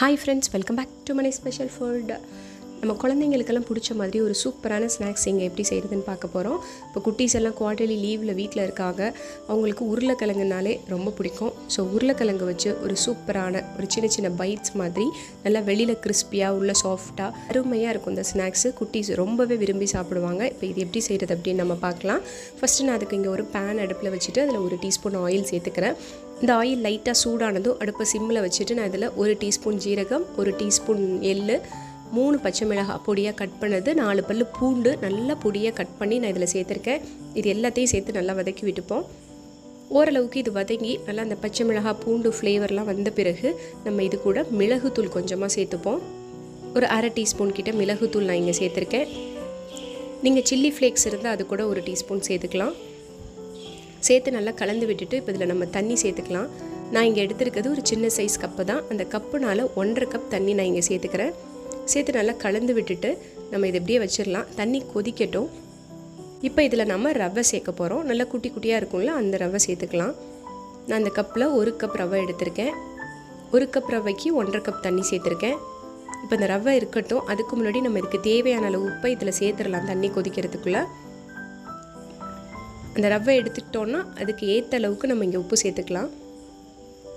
Hi friends, welcome back to மனை special food. நம்ம குழந்தைங்களுக்கெல்லாம் பிடிச்ச மாதிரி ஒரு சூப்பரான ஸ்நாக்ஸ் இங்கே எப்படி செய்கிறதுன்னு பார்க்க போகிறோம். இப்போ குட்டீஸ் எல்லாம் குவார்ட்டர்லி லீவில் வீட்டில் இருக்காங்க. அவங்களுக்கு உருளைக்கிழங்குனாலே ரொம்ப பிடிக்கும். ஸோ உருளைக்கிழங்கு வச்சு ஒரு சூப்பரான ஒரு சின்ன சின்ன பைட்ஸ் மாதிரி நல்லா வெளியில் கிறிஸ்பியாக உள்ள சாஃப்டாக அருமையாக இருக்கும் இந்த ஸ்நாக்ஸு. குட்டீஸ் ரொம்பவே விரும்பி சாப்பிடுவாங்க. இப்போ இது எப்படி செய்கிறது அப்படின்னு நம்ம பார்க்கலாம். ஃபஸ்ட்டு நான் அதுக்கு இங்கே ஒரு பேன் அடுப்பில் வச்சுட்டு அதில் 1 டீஸ்பூன் ஆயில் சேர்த்துக்கிறேன். இந்த ஆயில் லைட்டாக சூடானதும் அடுப்பை சிம்மில் வச்சுட்டு நான் இதில் 1 டீஸ்பூன் ஜீரகம், 1 டீஸ்பூன் எள்ளு, 3 பச்சை மிளகாய் பொடியாக கட் பண்ணது, 4 பல்லு பூண்டு நல்லா பொடியாக கட் பண்ணி நான் இதில் சேர்த்துருக்கேன். இது எல்லாத்தையும் சேர்த்து நல்லா வதக்கி விட்டுப்போம். ஓரளவுக்கு இது வதங்கி நல்லா அந்த பச்சை மிளகாய் பூண்டு ஃப்ளேவர்லாம் வந்த பிறகு நம்ம இது கூட மிளகுத்தூள் கொஞ்சமாக சேர்த்துப்போம். ஒரு 1/2 டீஸ்பூன் கிட்ட மிளகுத்தூள் நான் இங்கே சேர்த்துருக்கேன். நீங்கள் சில்லி ஃப்ளேக்ஸ் இருந்தால் அது கூட 1 டீஸ்பூன் சேர்த்துக்கலாம். சேர்த்து நல்லா கலந்து விட்டுட்டு இப்போ இதில் நம்ம தண்ணி சேர்த்துக்கலாம். நான் இங்கே எடுத்துருக்கிறது ஒரு சின்ன சைஸ் கப்பு தான். அந்த கப்புனால் 1.5 கப் தண்ணி நான் இங்கே சேர்த்துக்கிறேன். சேர்த்து நல்லா கலந்து விட்டுட்டு நம்ம இதை எப்படியே வச்சிடலாம். தண்ணி கொதிக்கட்டும். இப்போ இதில் நம்ம ரவை சேர்க்க போகிறோம். நல்லா குட்டி குட்டியாக இருக்கும்ல, அந்த ரவை சேர்த்துக்கலாம். நான் அந்த கப்பில் 1 கப் ரவை எடுத்திருக்கேன். 1 கப் ரவைக்கு 1.5 கப் தண்ணி சேர்த்துருக்கேன். இப்போ இந்த ரவை இருக்கட்டும். அதுக்கு முன்னாடி நம்ம இதுக்கு தேவையான அளவு உப்பை இதில் சேர்த்துடலாம். தண்ணி கொதிக்கிறதுக்குள்ளே அந்த ரவை எடுத்துக்கிட்டோன்னா அதுக்கு ஏற்ற அளவுக்கு நம்ம இங்கே உப்பு சேர்த்துக்கலாம்.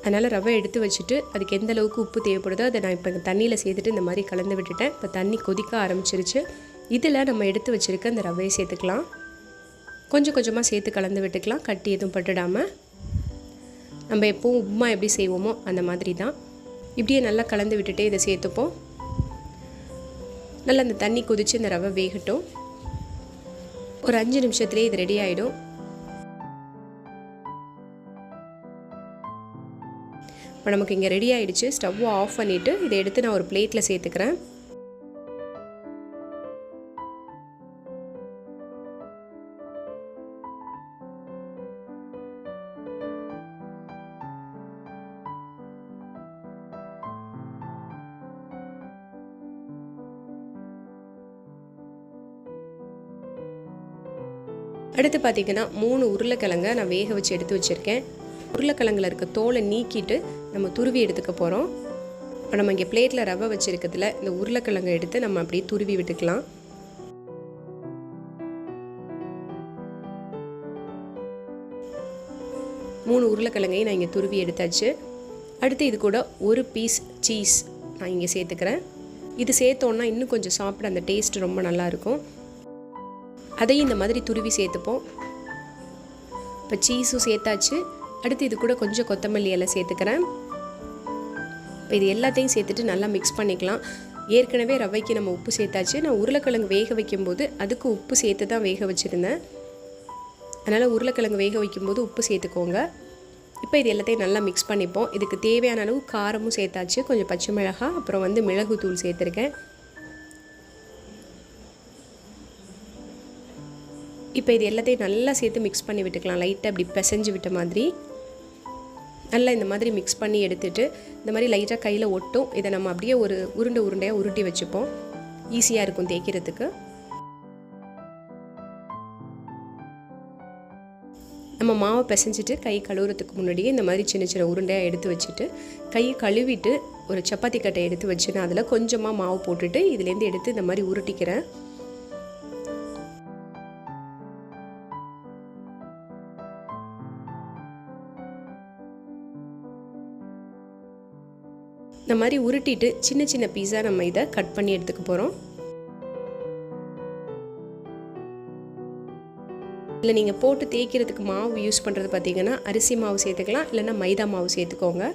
அதனால் ரவை எடுத்து வச்சுட்டு அதுக்கு எந்த அளவுக்கு உப்பு தேவைப்படுதோ அதை நான் இப்போ தண்ணியில் சேர்த்துட்டு இந்த மாதிரி கலந்து விட்டுட்டேன். இப்போ தண்ணி கொதிக்க ஆரம்பிச்சிருச்சு. இதில் நம்ம எடுத்து வச்சுருக்க அந்த ரவையை சேர்த்துக்கலாம். கொஞ்சம் கொஞ்சமாக சேர்த்து கலந்து விட்டுக்கலாம், கட்டி எதுவும் பட்டுடாமல். நம்ம எப்போவும் உப்புமா எப்படி செய்வோமோ அந்த மாதிரி தான். இப்படியே நல்லா கலந்து விட்டுட்டே இதை சேர்த்துப்போம். நல்லா அந்த தண்ணி கொதித்து இந்த ரவை வேகட்டும். ஒரு 5 நிமிஷத்துலேயே இது ரெடி ஆகிடும். இப்போ நமக்கு இங்கே ரெடி ஆகிடுச்சு. ஸ்டவ்வை ஆஃப் பண்ணிவிட்டு இதை எடுத்து நான் ஒரு பிளேட்டில் சேர்த்துக்கிறேன். அடுத்து பார்த்திங்கன்னா 3 உருளைக்கிழங்கை நான் வேக வச்சு எடுத்து வச்சுருக்கேன். உருளைக்கிழங்குல இருக்க தோலை நீக்கிட்டு நம்ம துருவி எடுத்துக்க போகிறோம். இப்போ நம்ம இங்கே பிளேட்டில் ரவை வச்சுருக்கிறதுல இந்த உருளைக்கிழங்கை எடுத்து நம்ம அப்படியே துருவி விட்டுக்கலாம். மூணு உருளைக்கிழங்கையும் நான் இங்கே துருவி எடுத்தாச்சு. அடுத்து இது கூட 1 பீஸ் சீஸ் நான் இங்கே சேர்த்துக்கிறேன். இது சேர்த்தோன்னா இன்னும் கொஞ்சம் சாப்பிட அந்த டேஸ்ட் ரொம்ப நல்லாயிருக்கும். அதையும் இந்த மாதிரி துருவி சேர்த்துப்போம். இப்போ சீஸும் சேர்த்தாச்சு. அடுத்து இது கூட கொஞ்சம் கொத்தமல்லி எல்லாம் சேர்த்துக்கிறேன். இப்போ இது எல்லாத்தையும் சேர்த்துட்டு நல்லா மிக்ஸ் பண்ணிக்கலாம். ஏற்கனவே ரவைக்கு நம்ம உப்பு சேர்த்தாச்சு. நான் உருளைக்கிழங்கு வேக வைக்கும்போது அதுக்கு உப்பு சேர்த்து தான் வேக வச்சுருந்தேன். அதனால் உருளைக்கிழங்கு வேக வைக்கும்போது உப்பு சேர்த்துக்கோங்க. இப்போ இது எல்லாத்தையும் நல்லா மிக்ஸ் பண்ணிப்போம். இதுக்கு தேவையான அளவு காரமும் சேர்த்தாச்சு. கொஞ்சம் பச்சை மிளகாய், அப்புறம் மிளகுத்தூள் சேர்த்துருக்கேன். இப்போ இது எல்லாத்தையும் நல்லா சேர்த்து மிக்ஸ் பண்ணி விட்டுக்கலாம். லைட்டாக அப்படி பிசைஞ்சு விட்ட மாதிரி நல்லா இந்த மாதிரி மிக்ஸ் பண்ணி எடுத்துகிட்டு இந்த மாதிரி லைட்டாக கையில் ஒட்டும். இதை நம்ம அப்படியே ஒரு உருண்டையாக உருட்டி வச்சுப்போம். ஈஸியாக இருக்கும் தேய்க்கிறதுக்கு. நம்ம மாவை பிசைஞ்சிட்டு கை கழுவுறதுக்கு முன்னாடியே இந்த மாதிரி சின்ன சின்ன உருண்டையாக எடுத்து வச்சுட்டு கையை கழுவிட்டு ஒரு சப்பாத்தி கட்டை எடுத்து வச்சு நான் அதில் கொஞ்சமாக மாவு போட்டுட்டு இதுலேருந்து எடுத்து இந்த மாதிரி உருட்டிக்கிறேன். இந்த மாதிரி உருட்டிட்டு சின்ன சின்ன பீஸாக நம்ம இதை கட் பண்ணி எடுத்துக்க போகிறோம். இல்லை நீங்கள் போட்டு தேய்க்கிறதுக்கு மாவு யூஸ் பண்ணுறது பார்த்தீங்கன்னா அரிசி மாவு சேர்த்துக்கலாம், இல்லைன்னா மைதா மாவு சேர்த்துக்கோங்க.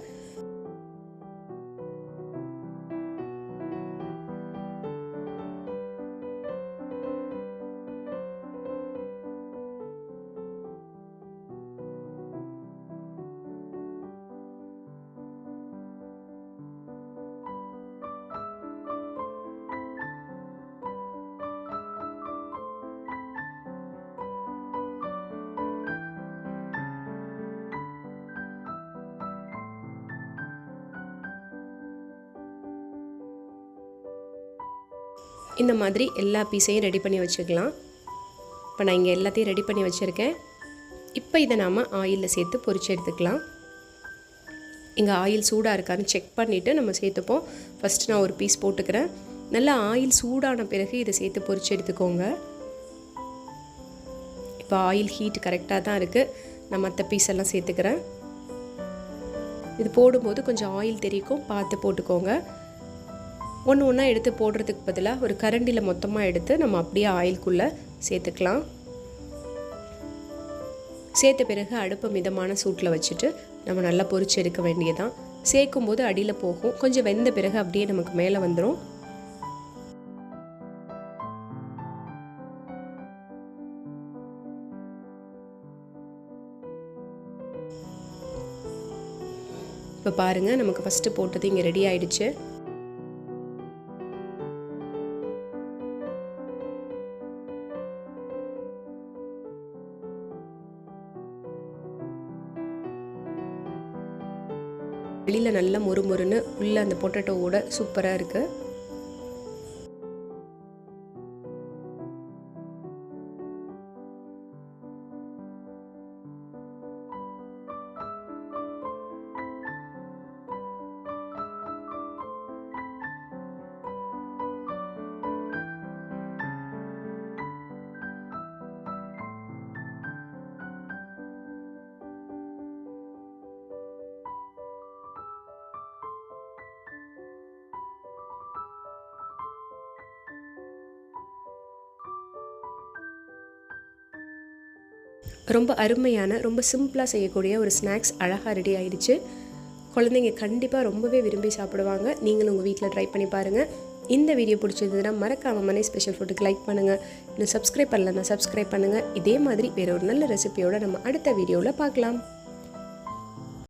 இந்த மாதிரி எல்லா பீஸையும் ரெடி பண்ணி வச்சுக்கலாம். இப்போ நான் இங்கே எல்லாத்தையும் ரெடி பண்ணி வச்சுருக்கேன். இப்போ இதை நாம் ஆயிலில் சேர்த்து பொரிச்சு எடுத்துக்கலாம். இங்கே ஆயில் சூடாக இருக்கான்னு செக் பண்ணிவிட்டு நம்ம சேர்த்துப்போம். ஃபஸ்ட்டு நான் ஒரு பீஸ் போட்டுக்கிறேன். நல்லா ஆயில் சூடான பிறகு இதை சேர்த்து பொரிச்சு எடுத்துக்கோங்க. இப்போ ஆயில் ஹீட் கரெக்டாக தான் இருக்குது. நான் மற்ற பீஸ் எல்லாம் சேர்த்துக்கிறேன். இது போடும்போது கொஞ்சம் ஆயில் தெரிக்கும், பார்த்து போட்டுக்கோங்க. ஒன்று ஒன்றா எடுத்து போடுறதுக்கு பதிலாக ஒரு கரண்டியில் மொத்தமாக எடுத்து நம்ம அப்படியே ஆயிலுக்குள்ளே சேர்த்துக்கலாம். சேர்த்த பிறகு அடுப்பை மிதமான சூட்டில் வச்சுட்டு நம்ம நல்லா பொரிச்சு எடுக்க வேண்டியதான். சேர்க்கும் போது அடியில் போகும், கொஞ்சம் வெந்த பிறகு அப்படியே நமக்கு மேலே வந்துடும். இப்போ பாருங்கள், நமக்கு ஃபஸ்ட்டு போட்டது இங்கே ரெடி ஆயிடுச்சு. வெளியில் நல்லா மொறுமொறுன்னு உள்ளே அந்த பொட்டேட்டோவோட சூப்பராக இருக்குது. ரொம்ப அருமையான, ரொம்ப சிம்பிளாக செய்யக்கூடிய ஒரு ஸ்நாக்ஸ் அழகாக ரெடி ஆயிடுச்சு. குழந்தைங்க கண்டிப்பாக ரொம்பவே விரும்பி சாப்பிடுவாங்க. நீங்களும் உங்கள் வீட்டில் ட்ரை பண்ணி பாருங்கள். இந்த வீடியோ பிடிச்சிருந்ததுன்னா மறக்காமல் மனை ஸ்பெஷல் ஃபுட்டுக்கு லைக் பண்ணுங்கள். இன்னும் சப்ஸ்கிரைப் பண்ணலன்னா சப்ஸ்கிரைப் பண்ணுங்கள். இதே மாதிரி வேறு ஒரு நல்ல ரெசிபியோடு நம்ம அடுத்த வீடியோவில் பார்க்கலாம்.